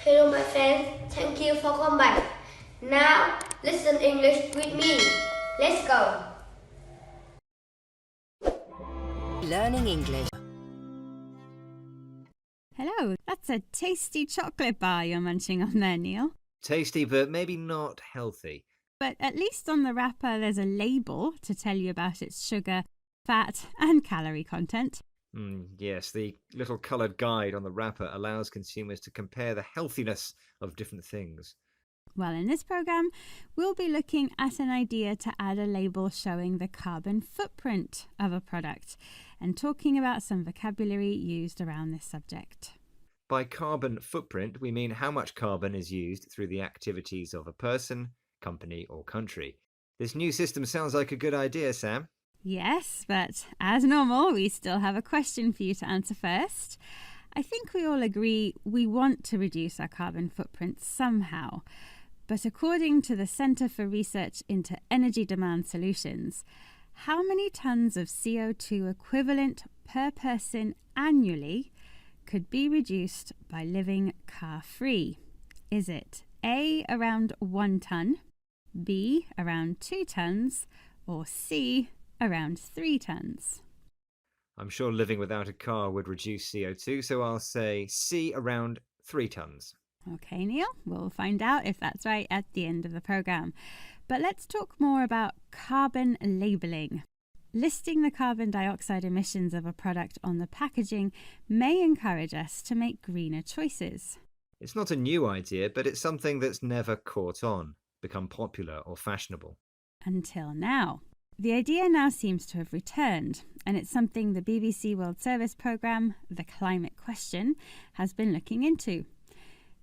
Hello my friends, thank you for coming back. Now listen English with me. Let's go. Learning English. Hello, that's a tasty chocolate bar you're munching on there, Neil. Tasty, but maybe not healthy. But at least on the wrapper there's a label to tell you about its sugar, fat and calorie content. Yes, the little coloured guide on the wrapper allows consumers to compare the healthiness of different things. Well, in this programme, we'll be looking at an idea to add a label showing the carbon footprint of a product and talking about some vocabulary used around this subject. By carbon footprint, we mean how much carbon is used through the activities of a person, company or country. This new system sounds like a good idea, Sam. Yes, but as normal, we still have a question for you to answer first. I think we all agree we want to reduce our carbon footprint somehow. But according to the Centre for Research into Energy Demand Solutions, how many tonnes of CO2 equivalent per person annually could be reduced by living car-free? Is it A, around 1 tonne, B, around 2 tonnes, or C, around 3 tonnes? I'm sure living without a car would reduce CO2, so I'll say C, around 3 tonnes. Okay, Neil, we'll find out if that's right at the end of the programme. But let's talk more about carbon labelling. Listing the carbon dioxide emissions of a product on the packaging may encourage us to make greener choices. It's not a new idea, but it's something that's never caught on, become popular or fashionable. Until now. The idea now seems to have returned, and it's something the BBC World Service programme, The Climate Question, has been looking into.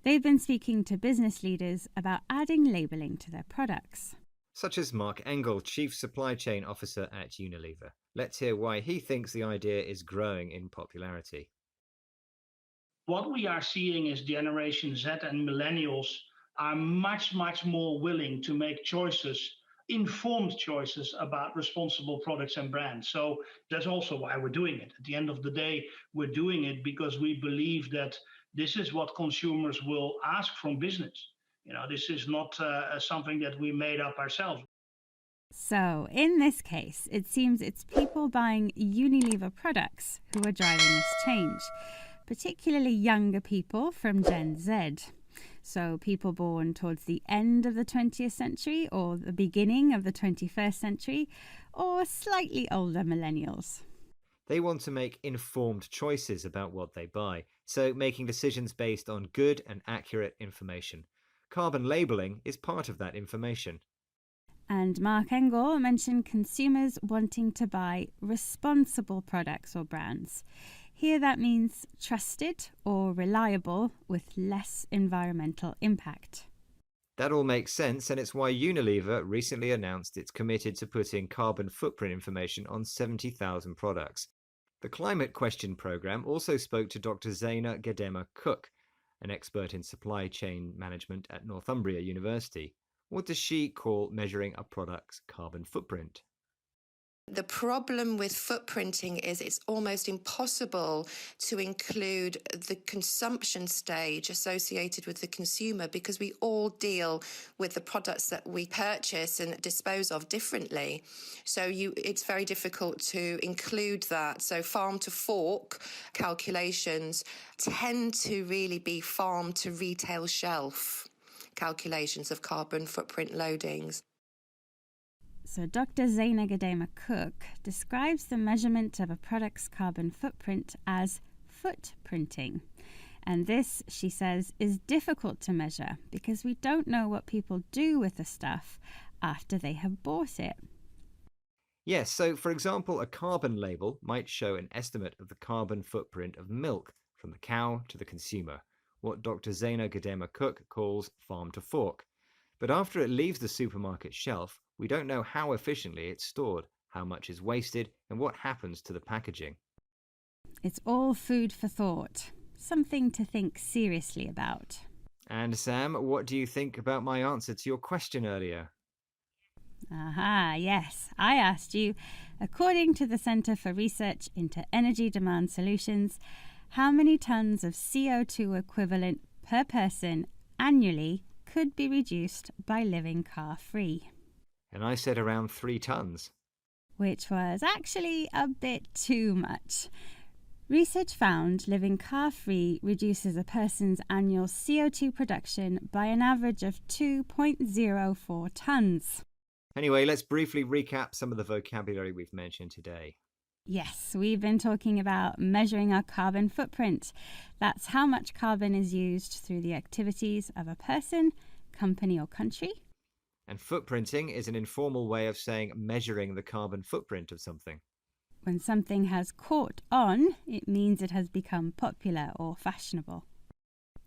They've been speaking to business leaders about adding labelling to their products. Such as Mark Engel, Chief Supply Chain Officer at Unilever. Let's hear why he thinks the idea is growing in popularity. What we are seeing is Generation Z and millennials are much more willing to make choices, informed choices about responsible products and brands. So that's also why we're doing it. At the end of the day, we're doing it because we believe that this is what consumers will ask from business. This is not something that we made up ourselves. So, in this case, it seems it's people buying Unilever products who are driving this change, particularly younger people from Gen Z. So, people born towards the end of the 20th century or the beginning of the 21st century, or slightly older millennials. They want to make informed choices about what they buy, so making decisions based on good and accurate information. Carbon labelling is part of that information. And Mark Engel mentioned consumers wanting to buy responsible products or brands. Here that means trusted or reliable with less environmental impact. That all makes sense, and it's why Unilever recently announced it's committed to putting carbon footprint information on 70,000 products. The Climate Question programme also spoke to Dr. Zaina Gedema-Cook, an expert in supply chain management at Northumbria University. What does she call measuring a product's carbon footprint? The problem with footprinting is it's almost impossible to include the consumption stage associated with the consumer because we all deal with the products that we purchase and dispose of differently. So it's very difficult to include that. So farm to fork calculations tend to really be farm to retail shelf calculations of carbon footprint loadings. So Dr. Zaina Gedema-Cook describes the measurement of a product's carbon footprint as footprinting. And this, she says, is difficult to measure because we don't know what people do with the stuff after they have bought it. Yes, so for example, a carbon label might show an estimate of the carbon footprint of milk from the cow to the consumer, what Dr. Zaina Gedema-Cook calls farm to fork. But after it leaves the supermarket shelf, we don't know how efficiently it's stored, how much is wasted, and what happens to the packaging. It's all food for thought, something to think seriously about. And Sam, what do you think about my answer to your question earlier? Aha, yes. I asked you, according to the Centre for Research into Energy Demand Solutions, how many tonnes of CO2 equivalent per person annually could be reduced by living car-free. And I said around 3 tons. Which was actually a bit too much. Research found living car-free reduces a person's annual CO2 production by an average of 2.04 tons. Anyway, let's briefly recap some of the vocabulary we've mentioned today. Yes, we've been talking about measuring our carbon footprint. That's how much carbon is used through the activities of a person, company or country. And footprinting is an informal way of saying measuring the carbon footprint of something. When something has caught on, it means it has become popular or fashionable.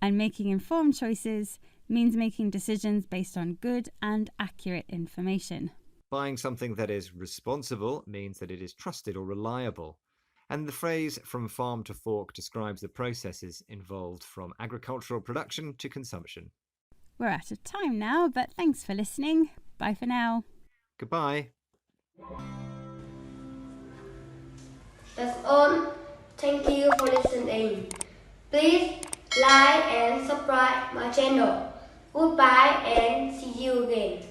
And making informed choices means making decisions based on good and accurate information. Buying something that is responsible means that it is trusted or reliable. And the phrase from farm to fork describes the processes involved from agricultural production to consumption. We're out of time now, but thanks for listening. Bye for now. Goodbye. That's all. Thank you for listening. Please like and subscribe my channel. Goodbye and see you again.